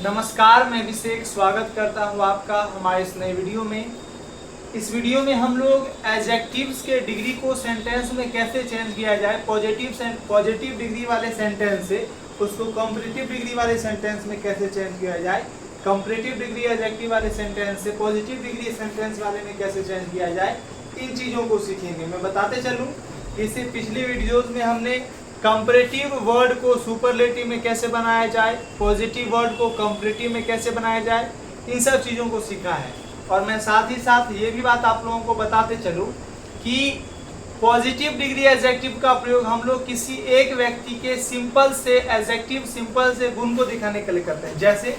नमस्कार, मैं अभिषेक स्वागत करता हूं आपका हमारे इस नए वीडियो में। इस वीडियो में हम लोग एडजेक्टिव्स के डिग्री को सेंटेंस में कैसे चेंज किया जाए, पॉजिटिव डिग्री वाले सेंटेंस से उसको कंपैरेटिव डिग्री वाले सेंटेंस में कैसे चेंज किया जाए, कंपैरेटिव डिग्री एडजेक्टिव वाले सेंटेंस से पॉजिटिव डिग्री सेंटेंस वाले में कैसे चेंज किया जाए, इन चीज़ों को सीखेंगे। मैं बताते चलूँ, इससे पिछले वीडियोज़ में हमने कंपैरेटिव वर्ड को सुपरलेटिव में कैसे बनाया जाए, पॉजिटिव वर्ड को कंपैरेटिव में कैसे बनाया जाए, इन सब चीज़ों को सीखा है। और मैं साथ ही साथ ये भी बात आप लोगों को बताते चलूँ कि पॉजिटिव डिग्री एडजेक्टिव का प्रयोग हम लोग किसी एक व्यक्ति के सिंपल से एडजेक्टिव, सिंपल से गुण को दिखाने के लिए करते हैं। जैसे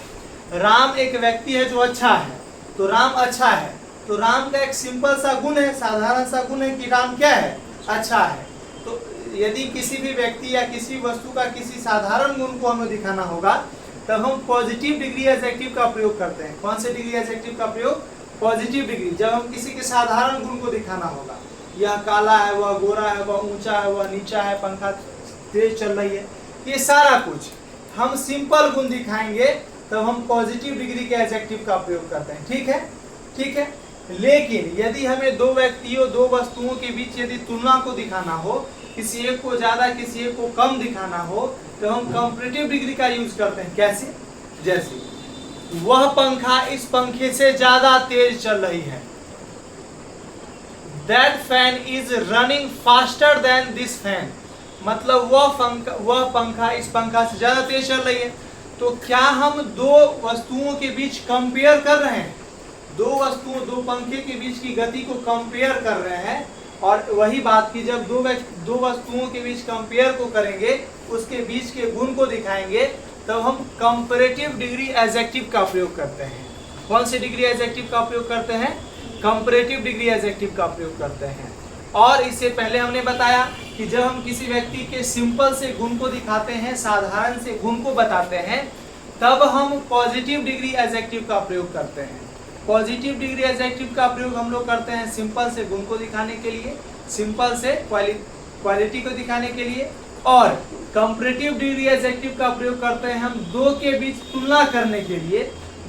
राम एक व्यक्ति है जो अच्छा है, तो राम अच्छा है, तो राम का एक सिंपल सा गुण है, साधारण सा गुण है कि राम क्या है, अच्छा है। तो यदि किसी भी व्यक्ति या किसी वस्तु का किसी साधारण गुण को हमें दिखाना होगा तब हम पॉजिटिव डिग्री एडजेक्टिव का प्रयोग करते हैं। कौन से डिग्री एडजेक्टिव का प्रयोग? Positive degree. जब हम किसी के साधारण गुण को दिखाना होगा, यह काला है, वह गोरा है, वह ऊंचा है, वह नीचा है, पंखा तेज चल रही है, ये सारा कुछ हम सिंपल गुण दिखाएंगे तब हम पॉजिटिव डिग्री के एडजेक्टिव का प्रयोग करते हैं। ठीक है, ठीक है। लेकिन यदि हमें दो व्यक्तियों, दो वस्तुओं के बीच यदि तुलना को दिखाना हो, किसी एक को ज्यादा किसी एक को कम दिखाना हो, तो हम कंपैरेटिव डिग्री का यूज करते हैं। कैसे? जैसे वह पंखा इस पंखे से ज्यादा तेज चल रही है। That fan is running faster than this fan। मतलब वह पंखा इस पंखा से ज्यादा तेज चल रही है। तो क्या हम दो वस्तुओं के बीच कंपेयर कर रहे हैं? दो पंखे के बीच की गति को कंपेयर कर रहे हैं। और वही बात की जब दो वस्तुओं के बीच कंपेयर को करेंगे, उसके बीच के गुण को दिखाएंगे, तब हम कंपैरेटिव डिग्री एडजेक्टिव का प्रयोग करते हैं। कौन सी डिग्री एडजेक्टिव का प्रयोग करते हैं? कंपैरेटिव डिग्री एडजेक्टिव का प्रयोग करते हैं। और इससे पहले हमने बताया कि जब हम किसी व्यक्ति के सिंपल से गुण को दिखाते हैं, साधारण से गुण को बताते हैं, तब हम पॉजिटिव डिग्री एडजेक्टिव का प्रयोग करते हैं। पॉजिटिव डिग्री एडजेक्टिव का प्रयोग हम लोग करते हैं सिंपल से गुण को दिखाने के लिए, सिंपल से क्वालिटी को दिखाने के लिए। और कंपैरेटिव डिग्री एडजेक्टिव का प्रयोग करते हैं हम दो के बीच तुलना करने के लिए।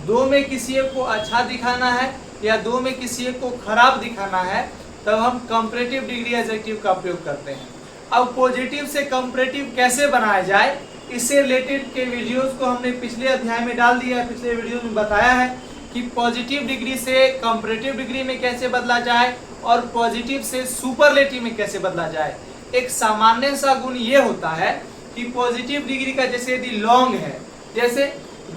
दो में किसी एक को अच्छा दिखाना है या दो में किसी एक को खराब दिखाना है, तब हम कंपैरेटिव डिग्री एडजेक्टिव का प्रयोग करते हैं। अब पॉजिटिव से कंपैरेटिव कैसे बनाया जाए, इससे रिलेटेड के वीडियोस को हमने पिछले अध्याय में डाल दिया है। पिछले वीडियो में बताया है कि पॉजिटिव डिग्री से कंपैरेटिव डिग्री में कैसे बदला जाए और पॉजिटिव से सुपरलेटिव में कैसे बदला जाए। एक सामान्य सा गुण ये होता है कि पॉजिटिव डिग्री का जैसे यदि लॉन्ग है, जैसे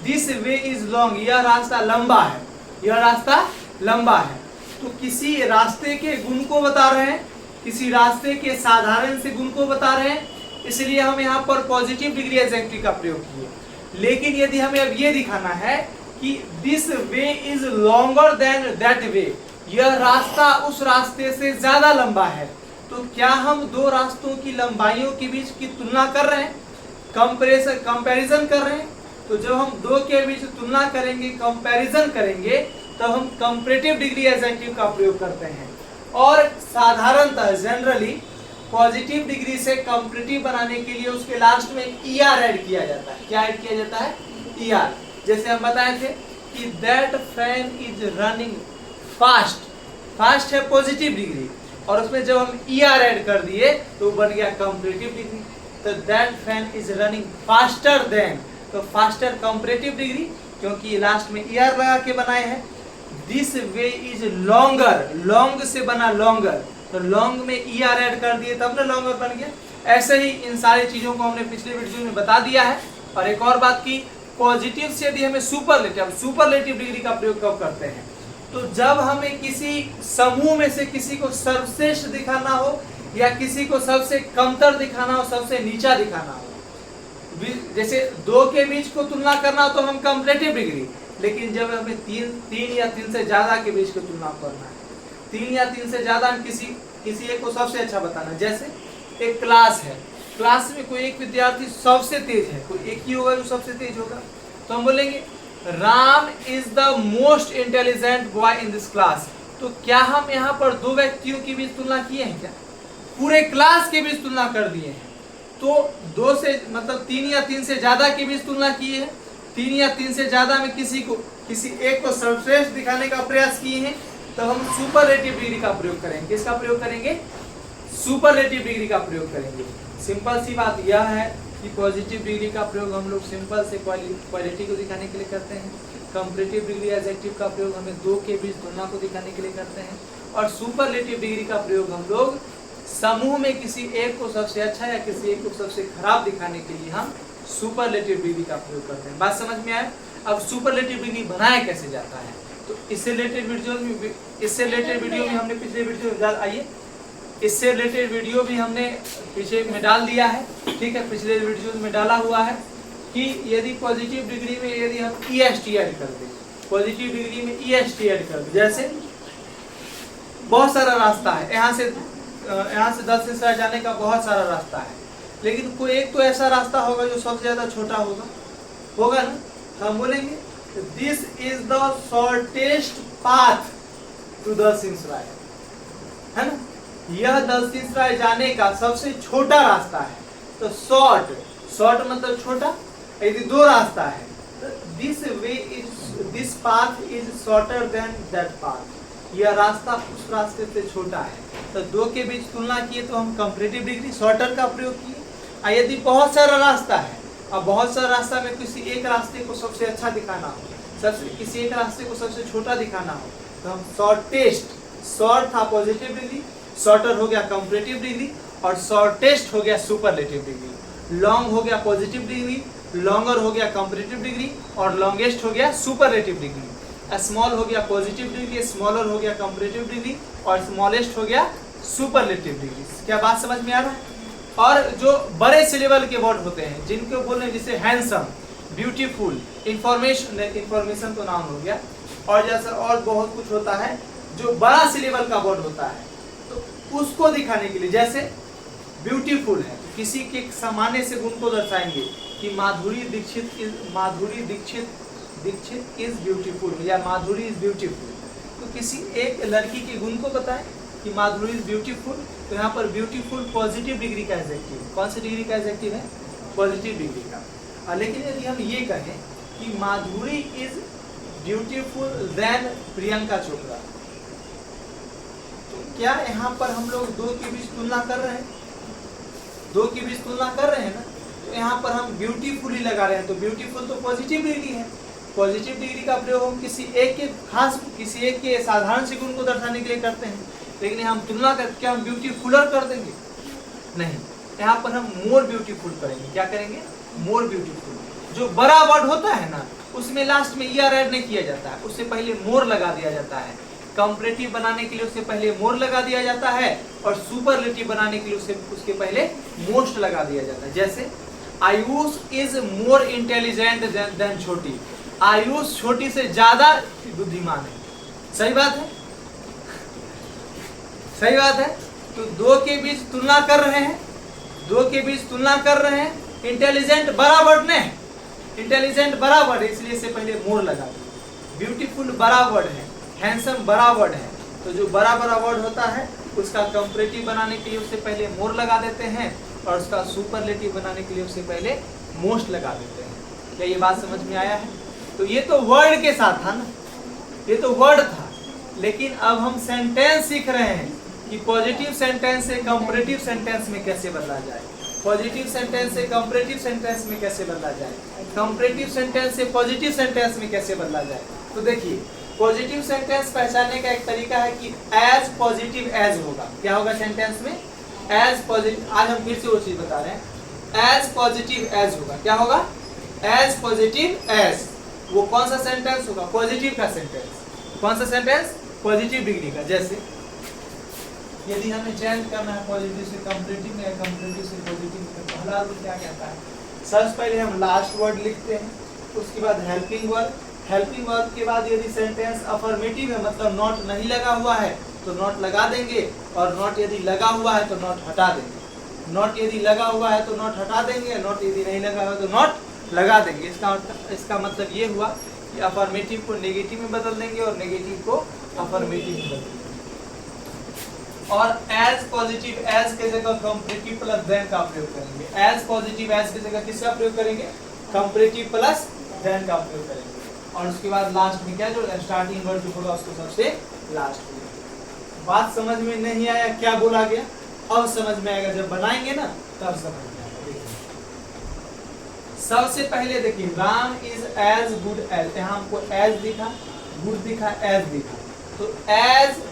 दिस वे इज लॉन्ग, यह रास्ता लंबा है, यह रास्ता लंबा है, तो किसी रास्ते के गुण को बता रहे हैं, किसी रास्ते के साधारण से गुण को बता रहे हैं, इसलिए हम यहाँ पर पॉजिटिव डिग्री एडजेक्टिव का प्रयोग किए। लेकिन यदि हमें अब ये दिखाना है कि this way is longer than that way, यह रास्ता उस रास्ते से ज्यादा लंबा है, तो क्या हम दो रास्तों की लंबाइयों के बीच की तुलना कर रहे हैं, कंपैरिजन कर रहे हैं? तो जब हम दो के बीच तुलना करेंगे, कंपैरिजन करेंगे, तब हम कंपैरेटिव डिग्री एडजेक्टिव का प्रयोग करते हैं। और साधारणतः जनरली पॉजिटिव डिग्री से कंपैरेटिव बनाने के लिए उसके लास्ट में ER ऐड किया जाता है। क्या ऐड किया जाता है? ER। जैसे हम बताए थे कि that fan is running fast, fast है पॉजिटिव डिग्री, और उसमें जब हम ER ऐड कर दिए तो बन गया कंपैरेटिव डिग्री। तो that fan is running faster than, तो फास्टर कंपैरेटिव डिग्री, क्योंकि लास्ट में ER लगा के बनाए हैं। This way is longer, long से बना लॉन्गर, तो लॉन्ग में ER ऐड कर दिए तब ना लॉन्गर बन गया। ऐसे ही इन सारी चीजों को हमने पिछले वीडियो में बता दिया है। और एक और बात की, पॉजिटिव से यदि हमें सुपरलेटिव डिग्री का प्रयोग कब करते हैं? तो जब हमें किसी समूह में से किसी को सर्वश्रेष्ठ दिखाना हो या किसी को सबसे कमतर दिखाना हो, सबसे नीचा दिखाना हो। जैसे दो के बीच को तुलना करना हो तो हम कंपैरेटिव डिग्री, लेकिन जब हमें तीन या तीन से ज्यादा के बीच की तुलना करना है, तीन या तीन से ज्यादा किसी एक को सबसे अच्छा बताना। जैसे एक क्लास है, क्लास में कोई एक विद्यार्थी सबसे तेज है, कोई एक ही होगा जो सबसे तेज होगा, तो हम बोलेंगे Ram is the most intelligent boy in this class. तो क्या हम यहाँ पर दो व्यक्तियों के बीच तुलना किए हैं? क्या पूरे क्लास के बीच तुलना कर दिए हैं? तो दो से मतलब तीन या तीन से ज्यादा के बीच तुलना किए हैं, 3 या 3 से ज्यादा में किसी एक को सर्वश्रेष्ठ दिखाने का प्रयास किए हैं, तो हम सुपरलेटिव डिग्री का प्रयोग करेंगे। किसका प्रयोग करेंगे? सुपरलेटिव डिग्री का प्रयोग करेंगे। सिंपल सी बात यह है कि पॉजिटिव डिग्री का प्रयोग हम लोग सिंपल से क्वालिटी को दिखाने के लिए करते हैं। कंपैरेटिव डिग्री एडजेक्टिव का प्रयोग हमें दो के बीच तुलना को दिखाने के लिए करते हैं। और सुपरलेटिव डिग्री का प्रयोग हम लोग समूह में किसी एक को सबसे अच्छा या किसी एक को सबसे खराब दिखाने के लिए हम सुपरलेटिव डिग्री का प्रयोग करते हैं। बात समझ में आए? अब सुपरलेटिव डिग्री बनाया कैसे जाता है, तो इससे रिलेटेड वीडियो में हमने पिछले वीडियो में आइए इससे रिलेटेड वीडियो भी हमने पीछे में डाल दिया है, ठीक है, पिछले वीडियो में डाला हुआ है कि यदि पॉजिटिव डिग्री में यदि हम EST ऐड कर दें, पॉजिटिव डिग्री में EST ऐड कर दें, जैसे बहुत सारा रास्ता है, यहाँ से 10 से जाने का बहुत सारा रास्ता है, लेकिन कोई एक तो ऐसा रास्ता होगा जो सबसे ज्यादा छोटा होगा ना, हम बोलेंगे this is the shortest path to Dalsinghsarai, है ना, यह दलसिंहसराय जाने का सबसे छोटा रास्ता है। तो शॉर्ट मतलब छोटा, यदि दो रास्ता है तो this path is shorter than that path, यह रास्ता उस रास्ते से छोटा है। तो दो के बीच तुलना किए तो हम कंपैरेटिव डिग्री शॉर्टर का प्रयोग किए। यदि बहुत सारा रास्ता है, अब बहुत सारा रास्ता में किसी एक रास्ते को सबसे अच्छा दिखाना हो, किसी एक रास्ते को सबसे छोटा दिखाना हो, तो हम शॉर्ट था पॉजिटिव डिग्री, शॉर्टर हो गया कंपैरेटिव डिग्री, और शॉर्टेस्ट हो गया सुपरलेटिव डिग्री। लॉन्ग हो गया पॉजिटिव डिग्री, लॉन्गर हो गया कंपैरेटिव डिग्री, और लॉन्गेस्ट हो गया सुपरलेटिव डिग्री। स्मॉल हो गया पॉजिटिव डिग्री, स्मॉलर हो गया कंपैरेटिव डिग्री, और स्मॉलेस्ट हो गया सुपरलेटिव डिग्री। क्या बात समझ में आ रहा है? और जो बड़े सिलेबल के वर्ड होते हैं जिनको बोलते हैं जैसे हैंडसम, ब्यूटीफुल, इंफॉर्मेशन तो नाम हो गया, और जैसा और बहुत कुछ होता है जो बड़ा सिलेबल का वर्ड होता है, तो उसको दिखाने के लिए, जैसे ब्यूटीफुल है तो किसी के सामान्य से गुण को दर्शाएंगे कि माधुरी दीक्षित इज ब्यूटीफुल, या माधुरी इज ब्यूटीफुल। तो किसी एक लड़की के गुण को बताएं कि माधुरी इज ब्यूटीफुल, तो यहाँ पर ब्यूटीफुल पॉजिटिव डिग्री का एडजेक्टिव, कौन सी डिग्री का एडजेक्टिव है? पॉजिटिव डिग्री का। लेकिन यदि हम ये कहें कि Madhuri is beautiful then Priyanka Chopra, तो क्या यहाँ पर हम लोग दो के बीच तुलना कर रहे हैं? दो के बीच तुलना कर रहे हैं ना, तो यहाँ पर हम ब्यूटीफुल ही लगा रहे हैं। तो ब्यूटीफुल तो पॉजिटिव डिग्री है, पॉजिटिव डिग्री का प्रयोग हम किसी एक के साधारण से गुण को दर्शाने के लिए करते हैं। लेकिन हम तुलना करके क्या हम ब्यूटीफुलर कर देंगे? नहीं, यहाँ पर हम मोर ब्यूटीफुल करेंगे। क्या करेंगे? More beautiful. जो बड़ा वर्ड होता है ना, उसमें लास्ट में ER ऐड नहीं किया जाता है, उससे पहले मोर लगा दिया जाता है। कंपैरेटिव बनाने के लिए उससे पहले मोर लगा दिया जाता है, और सुपरलेटिव बनाने के लिए उसके पहले मोस्ट लगा दिया जाता है। जैसे Ayush is more intelligent then छोटी, आयुष छोटी से ज्यादा बुद्धिमान है। सही बात है? सही बात है। तो दो के बीच तुलना कर रहे हैं, इंटेलिजेंट बड़ा वर्ड ने, इंटेलिजेंट बड़ा वर्ड है, इसलिए इससे पहले मोर लगा दिया। ब्यूटीफुल बड़ा वर्ड है, हैंडसम बड़ा वर्ड है, तो जो बड़ा वर्ड होता है उसका कंपैरेटिव बनाने के लिए उससे पहले मोर लगा देते हैं, और उसका सुपरलेटिव बनाने के लिए उससे पहले मोस्ट लगा देते हैं। क्या ये बात समझ में आया है? तो ये तो वर्ड के साथ था ना, ये तो वर्ड था, लेकिन अब हम सेंटेंस सीख रहे हैं कि पॉजिटिव सेंटेंस से कंपैरेटिव सेंटेंस में कैसे बदला जाए, पॉजिटिव सेंटेंस से कंपैरेटिव सेंटेंस में कैसे बदला जाए, कंपैरेटिव सेंटेंस से पॉजिटिव सेंटेंस में कैसे बदला जाए। तो देखिए, पॉजिटिव सेंटेंस पहचानने का एक तरीका है कि एज पॉजिटिव एज होगा। क्या होगा सेंटेंस में? As positive. आज हम फिर से वो चीज बता रहे हैं, एज पॉजिटिव एज होगा। क्या होगा? As positive as. वो कौन सा सेंटेंस होगा? पॉजिटिव का सेंटेंस। कौन सा सेंटेंस? पॉजिटिव डिग्री का। जैसे यदि हमें चेंज करना है पॉजिटिव से कंपैरेटिव में या कंपैरेटिव से पॉजिटिव में, पहला रूल क्या कहता है? सबसे पहले हम लास्ट वर्ड लिखते हैं, उसके बाद हेल्पिंग वर्ब, हेल्पिंग वर्ब के बाद यदि सेंटेंस अफर्मेटिव है, मतलब नॉट नहीं लगा हुआ है तो नॉट लगा देंगे, और नॉट यदि लगा हुआ है तो नॉट हटा देंगे। नॉट यदि लगा हुआ है तो नॉट हटा देंगे, नॉट यदि नहीं लगा हुआ है तो नॉट लगा देंगे। इसका मतलब ये हुआ कि अफर्मेटिव को नेगेटिव में बदल देंगे और नेगेटिव को अफर्मेटिव में बदल देंगे। और एज पॉजिटिव एज के जगह कंपैरेटिव प्लस देन का प्रयोग करेंगे। एज पॉजिटिव एज की जगह किसका प्रयोग करेंगे? कंपैरेटिव प्लस देन का उपयोग करेंगे, और उसके बाद लास्ट में क्या जोड़ेंगे, स्टार्टिंग वर्ड जो होगा उसको सबसे लास्ट में। बात समझ में नहीं आया क्या बोला गया, अब समझ में आएगा, जब बनाएंगे ना तब समझ में आएगा। देखिए सबसे पहले देखिए, Ram is as good as, यहाँ हमको एज दिखा, गुड दिखा, एज दिखा, तो एज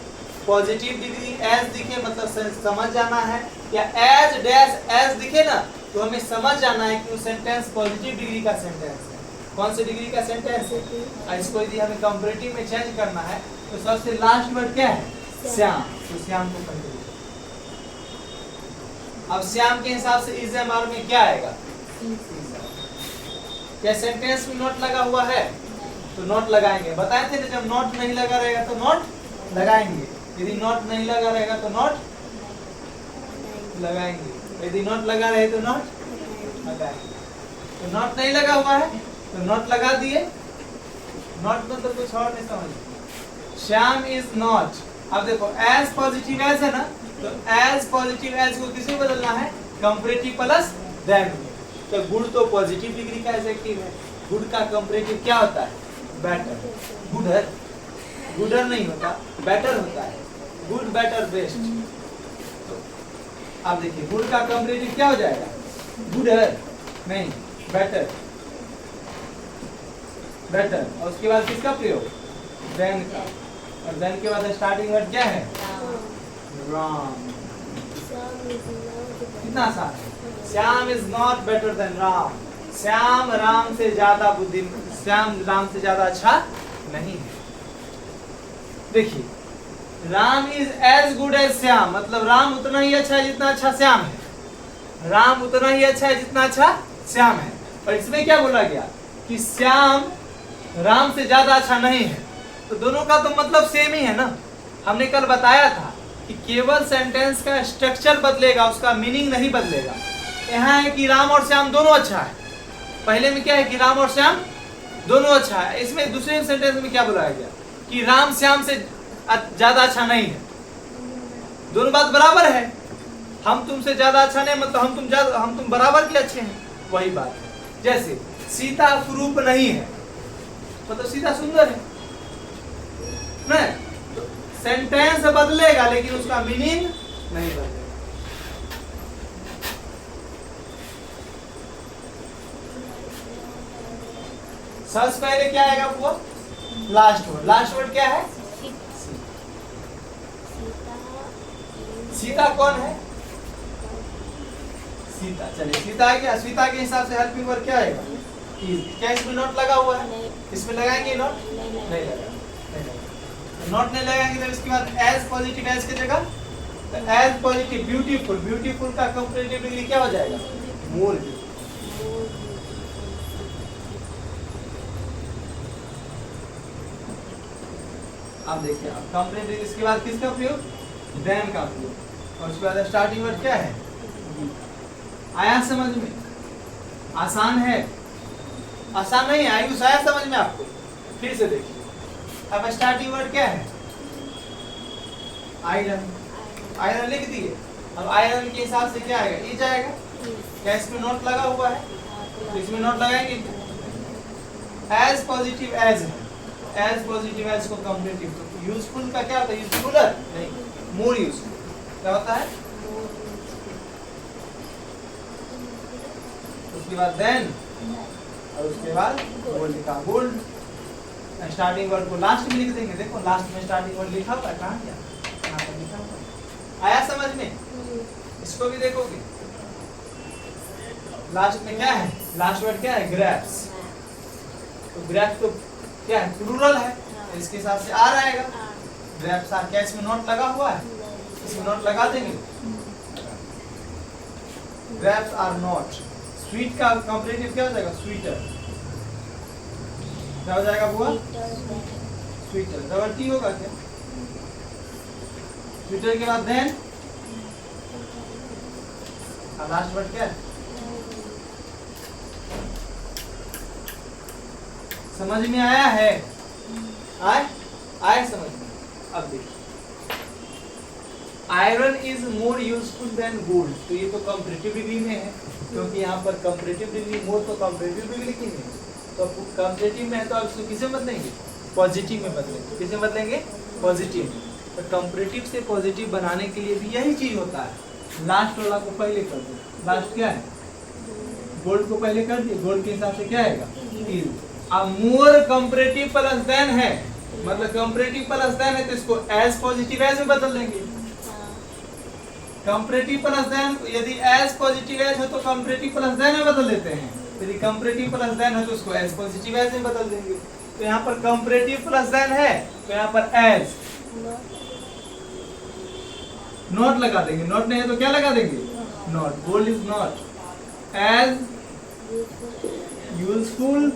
पॉजिटिव डिग्री एज दिखे मतलब समझ जाना है, या एज डैश एज दिखे ना तो हमें समझ जाना है कि वो सेंटेंस पॉजिटिव डिग्री का सेंटेंस है। कौन सी डिग्री का सेंटेंस है, इसको यदि हमें कंपैरेटिव में चेंज करना है तो सबसे लास्ट वर्ड क्या है, श्याम, तो श्याम को पहले। अब श्याम के हिसाब से इज एम आर में क्या आएगा, क्या सेंटेंस में नोट लगा हुआ है, तो नोट लगाएंगे, बताए थे ना जब नोट नहीं लगा रहेगा तो नोट लगाएंगे, यदि नोट नहीं लगा रहेगा तो नोट लगाएंगे, यदि नोट लगा रहे तो नोट लगाएंगे। तो नोट नहीं लगा हुआ है तो नोट लगा दिए, नोट मतलब कुछ और नहीं समझ। श्याम इज नॉट, अब देखो एज पॉजिटिव एज है ना, तो एज पॉजिटिव एज को किसमें बदलना है, कंपैरेटिव प्लस देन। तो गुड तो पॉजिटिव डिग्री का एडजेक्टिव है, गुड का कंपैरेटिव क्या होता है, बेटर, गुडर, गुडर नहीं होता, बेटर होता है, गुड बेटर बेस्ट। तो अब देखिए गुड का कंपैरेटिव क्या हो जाएगा, गुडर नहीं, बेटर, बेटर, और उसके बाद किसका प्रयोग, देन का, और देन के बाद स्टार्टिंग वर्ड क्या है, राम। कितना आसान है, Shyam is not better than Ram, Shyam Ram से ज्यादा बुद्धि, श्याम राम से ज्यादा अच्छा नहीं है। देखिए Ram is as good as Shyam, मतलब राम उतना ही अच्छा है जितना अच्छा श्याम है, राम उतना ही अच्छा है जितना अच्छा श्याम है। और इसमें क्या बोला गया कि श्याम राम से ज्यादा अच्छा नहीं है, तो दोनों का तो मतलब सेम ही है ना। हमने कल बताया था कि केवल सेंटेंस का स्ट्रक्चर बदलेगा, उसका मीनिंग नहीं बदलेगा। यहाँ है कि राम और श्याम दोनों अच्छा है, पहले में क्या है कि राम और श्याम दोनों अच्छा है, इसमें दूसरे सेंटेंस में क्या बुलाया गया कि राम श्याम से ज्यादा अच्छा नहीं है, दोनों बात बराबर है, हम तुमसे ज्यादा अच्छा नहीं मतलब हम तुम बराबर के अच्छे हैं, वही बात है। जैसे सीता कुरूप नहीं है मतलब सीता सुंदर है ना, तो सेंटेंस बदलेगा लेकिन उसका मीनिंग नहीं बदलेगा। सबसे पहले क्या आएगा वो लास्ट वर्ड, लास्ट वर्ड क्या है, सीता कौन है, सीता, चलिए सीता आ गया, सीता के हिसाब से हेल्पिंग वर्ड क्या आएगा, क्या इसमें नोट लगा हुआ है, इसमें लगाएंगे नोट, नहीं लगा, नोट नहीं लगाएंगे तो इसके बाद एज पॉजिटिव एज की जगह एज पॉजिटिव ब्यूटीफुल, ब्यूटीफुल का कंपैरेटिव डिग्री क्या हो जाएगा, मोर। अब देखिए अब कंपैरेटिव, इसके बाद किसका प्रयोग, देन का प्रयोग, और उसके बाद स्टार्टिंग वर्ड क्या है, आया समझ में, आसान है, आसान नहीं है, आयुष आया समझ में आपको, फिर से देखिए। अब स्टार्टिंग वर्ड क्या है, आयरन, आयरन लिख दिए, अब आयरन के हिसाब से क्या आएगा, ई जाएगा, क्या इसमें नोट लगा हुआ है, तो इसमें नोट लगाएंगे, एज पॉजिटिव एज है, एज पॉजिटिव एज को कंपैरेटिव, तो यूजफुल का क्या होता है, यूजफुलर नहीं, मोर यूजफुल, क्या होता है, उसके बाद देन, और उसके बाद गोल्ड का गोल्ड। स्टार्टिंग वर्ड को लास्ट में लिख देंगे, देखो लास्ट में स्टार्टिंग वर्ड लिखा हुआ है, कहाँ गया, यहाँ पर लिखा हुआ है, आया समझ में, इसको भी देखोगे लास्ट में क्या है, लास्ट वर्ड क्या है, ग्रेप्स, तो ग्रेप्स तो क्या है, प्लूरल है, तो इसके हिसाब से आर आएगा, ग्रेप्स आर, क्या इसमें नोट लगा हुआ है, इसमें नोट लगा देंगे, ग्रेप्स आर नॉट। स्वीट का कंपैरेटिव क्या हो जाएगा, स्वीटर, क्या हो जाएगा बुआ, स्वीटर, डबल टी होगा क्या, स्वीटर के बाद देन, लास्ट वर्ड क्या है, समझ में आया है, आए समझ में। अब देखिए iron is more useful than gold, तो ये तो कंपैरेटिव डिग्री में है, क्योंकि यहाँ पर कंपैरेटिव डिग्री, मोर तो कंपैरेटिव डिग्री की है, तो कंपेरेटिव में है तो आप इसको किसे बदलेंगे, पॉजिटिव में बदलेंगे। किसे बदलेंगे, पॉजिटिव में। तो कंपेरेटिव से पॉजिटिव बनाने के लिए भी यही चीज होता है। लास्ट वाला को पहले कर दो, लास्ट क्या है, गोल्ड को पहले कर दिए, गोल्ड के हिसाब से क्या आएगा, इज। अब मोर कंपेरेटिव प्लस देन है, मतलब कंपेरेटिव प्लस देन है तो इसको एज पॉजिटिव एज में बदल देंगे। कंपेरेटिव प्लस देन, यदि एज पॉजिटिव एज है तो कंपेरेटिव प्लस देन में बदल देते हैं, यदि कंपेरेटिव प्लस देन है तो उसको एज पॉजिटिव एज में बदल देंगे। तो यहाँ पर कंपेरेटिव प्लस देन है तो यहाँ पर एज नॉट लगा देंगे, नॉट नहीं है तो क्या लगा देंगे, not. Gold is not as useful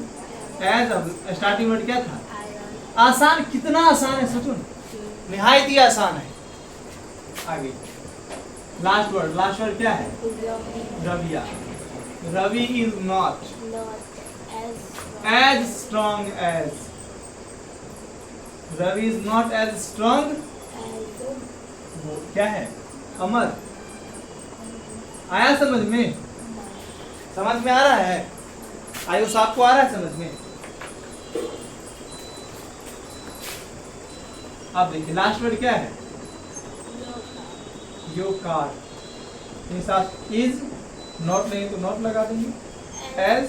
as, अब स्टार्टिंग वर्ड क्या था, आसान। कितना आसान है सोचो, निहायत ही आसान है। आगे लास्ट वर्ड क्या है, रविया। Ravi is not as strong as, Ravi is not as strong, क्या है, अमर। आया समझ में, समझ में आ रहा है, आयुष आपको आ रहा है समझ में। अब देखिए लास्ट वर्ड क्या है, योर कार। इज नॉट नहीं तो नॉट लगा देंगे, एज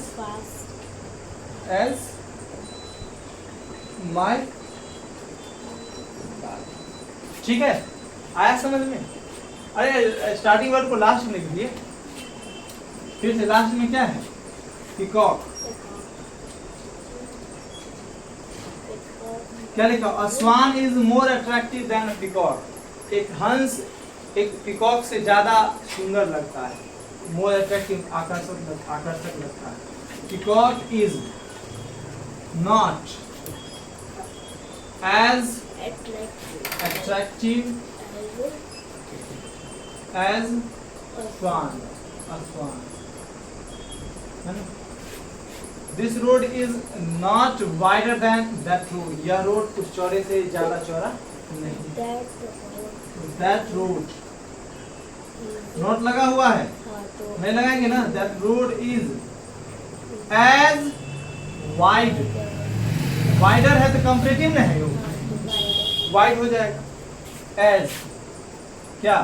माई, ठीक है, आया समझ में। अरे स्टार्टिंग वर्ड को लास्ट में लिख दिए, फिर से लास्ट में क्या है, पीकॉक। क्या लिखा, a swan is more attractive than a peacock. एक हंस एक पीकॉक से ज्यादा सुंदर लगता है, मोर अट्रैक्टिव, आकर्षक लगता है। Peacock is not as attractive as swan, a swan. This road is not wider than that road. यह रोड कुछ चौड़े से ज्यादा चौड़ा नहीं। That road नोट लगा हुआ है, नहीं लगाएंगे ना। That road is as wide, wider है तो कंपेरेटिव नहीं है, वाइड हो जाएगा। एज क्या,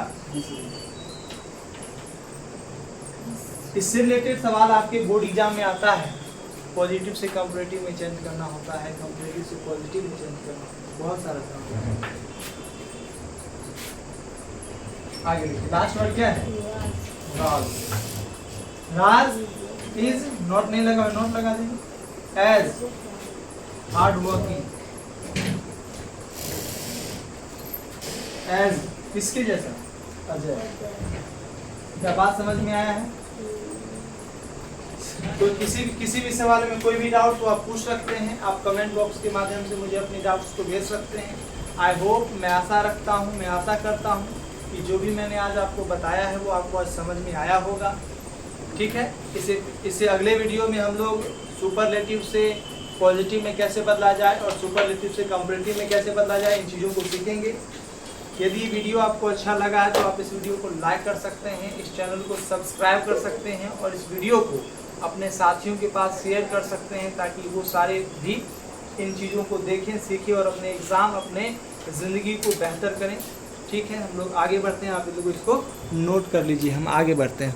इससे रिलेटेड सवाल आपके बोर्ड एग्जाम में आता है। पॉजिटिव से कंपेरेटिव में चेंज करना होता है, कंपेरेटिव से पॉजिटिव में चेंज करना, बहुत सारा काम है। आगे देखिए लास्ट वर्ड क्या है, राज। राज इज नॉट नहीं लगा, नॉट लगा देंगे। एज हार्ड वर्किंग, एज किसके जैसा, अजय। क्या बात समझ में आया है। तो किसी भी सवाल में कोई भी डाउट तो आप पूछ सकते हैं, आप कमेंट बॉक्स के माध्यम से मुझे अपने डाउट्स को भेज सकते हैं। आई होप, मैं आशा रखता हूँ, मैं आशा करता हूँ कि जो भी मैंने आज आपको बताया है वो आपको आज समझ में आया होगा। ठीक है, इसे अगले वीडियो में हम लोग सुपरलेटिव से पॉजिटिव में कैसे बदला जाए और सुपरलेटिव से कंपेरेटिव में कैसे बदला जाए, इन चीज़ों को सीखेंगे। यदि वीडियो आपको अच्छा लगा है तो आप इस वीडियो को लाइक कर सकते हैं, इस चैनल को सब्सक्राइब कर सकते हैं और इस वीडियो को अपने साथियों के पास शेयर कर सकते हैं ताकि वो सारे भी इन चीज़ों को देखें, सीखें और अपने एग्ज़ाम, अपने ज़िंदगी को बेहतर करें। ठीक है, हम लोग आगे बढ़ते हैं, आप लोग इसको नोट कर लीजिए, हम आगे बढ़ते हैं।